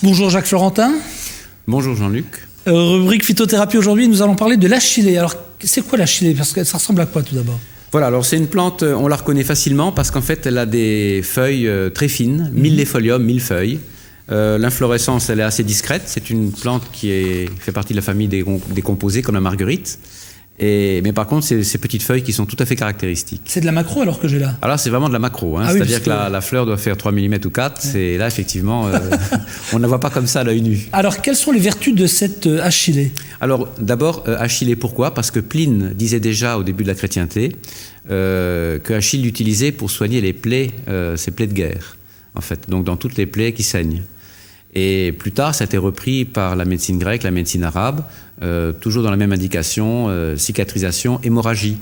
Bonjour Jacques Florentin. Bonjour Jean-Luc. Rubrique phytothérapie aujourd'hui, nous allons parler de l'achillée. Alors c'est quoi l'achillée? Parce que ça ressemble à quoi tout d'abord? Voilà, alors c'est une plante, on la reconnaît facilement parce qu'en fait elle a des feuilles très fines, milléfolium, mille feuilles. L'inflorescence elle est assez discrète, c'est une plante qui fait partie de la famille des composés comme la marguerite. Mais par contre, ces petites feuilles qui sont tout à fait caractéristiques. C'est de la macro alors que j'ai là? Alors c'est vraiment de la macro, hein. C'est-à-dire que la fleur doit faire 3 mm ou 4, et là effectivement, on ne la voit pas comme ça à l'œil nu. Alors quelles sont les vertus de cette achillée? Alors d'abord, achillée pourquoi? Parce que Pline disait déjà au début de la chrétienté que Achille l'utilisait pour soigner les plaies, ses plaies de guerre, en fait, donc dans toutes les plaies qui saignent. Et plus tard, ça a été repris par la médecine grecque, la médecine arabe, toujours dans la même indication, cicatrisation, hémorragie.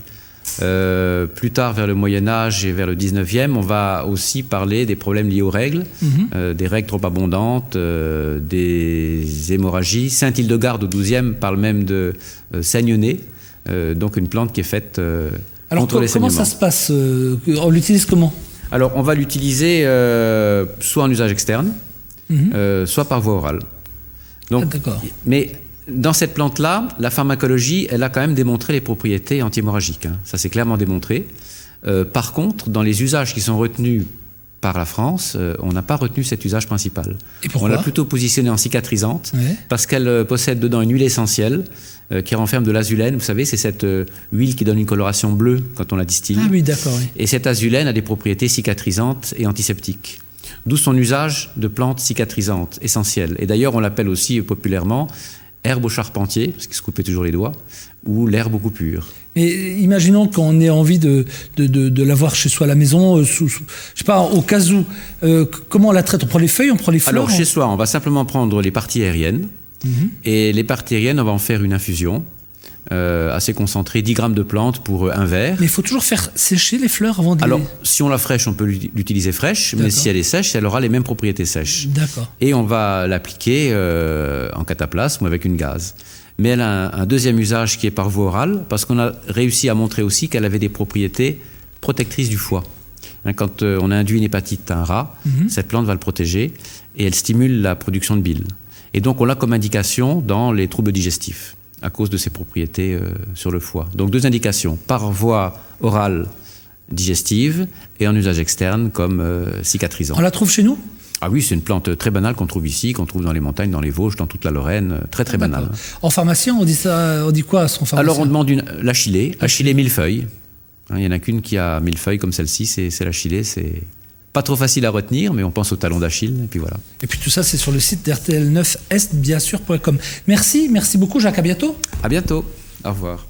Plus tard, vers le Moyen-Âge et vers le 19e, on va aussi parler des problèmes liés aux règles, des règles trop abondantes, des hémorragies. Saint Hildegarde au XIIe parle même de saigne-nez, donc une plante qui est faite contre les saignements. Alors comment ça se passe? On l'utilise comment? Alors on va l'utiliser soit en usage externe, soit par voie orale. Donc, mais dans cette plante-là, la pharmacologie, elle a quand même démontré les propriétés anti-hémorragiques. Hein. Ça, c'est clairement démontré. Par contre, dans les usages qui sont retenus par la France, on n'a pas retenu cet usage principal. Et pourquoi? On l'a plutôt positionnée en cicatrisante, parce qu'elle possède dedans une huile essentielle qui renferme de l'azulène. Vous savez, c'est cette huile qui donne une coloration bleue quand on la distille. Ah oui, d'accord. Oui. Et cette azulène a des propriétés cicatrisantes et antiseptiques. D'où son usage de plante cicatrisante, essentielle. Et d'ailleurs, on l'appelle aussi populairement herbe au charpentier, parce qu'il se coupait toujours les doigts, ou l'herbe aux coupures. Mais imaginons qu'on ait envie de l'avoir chez soi à la maison, je sais pas, au cas où. Comment on la traite? On prend les feuilles, on prend les fleurs? Alors, chez soi, on va simplement prendre les parties aériennes. Et les parties aériennes, on va en faire une infusion assez concentrée, 10 grammes de plantes pour un verre. Mais il faut toujours faire sécher les fleurs avant de Alors, si on la fraîche, on peut l'utiliser fraîche, mais si elle est sèche, elle aura les mêmes propriétés sèches. D'accord. Et on va l'appliquer en cataplasme ou avec une gaze. Mais elle a un deuxième usage qui est par voie orale, parce qu'on a réussi à montrer aussi qu'elle avait des propriétés protectrices du foie. Quand on a induit une hépatite à un rat, cette plante va le protéger et elle stimule la production de bile. Et donc on l'a comme indication dans les troubles digestifs, à cause de ses propriétés sur le foie. Donc 2 indications, par voie orale digestive et en usage externe comme cicatrisant. On la trouve chez nous? Ah oui, c'est une plante très banale qu'on trouve ici, qu'on trouve dans les montagnes, dans les Vosges, dans toute la Lorraine, très très banale. En pharmacien, on dit quoi à son pharmacien? Alors on demande l'achillée, achillée millefeuille. Il n'y en a qu'une qui a 1000 feuilles comme celle-ci, c'est l'achillée, c'est pas trop facile à retenir, mais on pense au talon d'Achille, et puis voilà. Et puis tout ça, c'est sur le site d'RTL9est, bien sûr.com. Merci beaucoup Jacques, à bientôt. À bientôt, au revoir.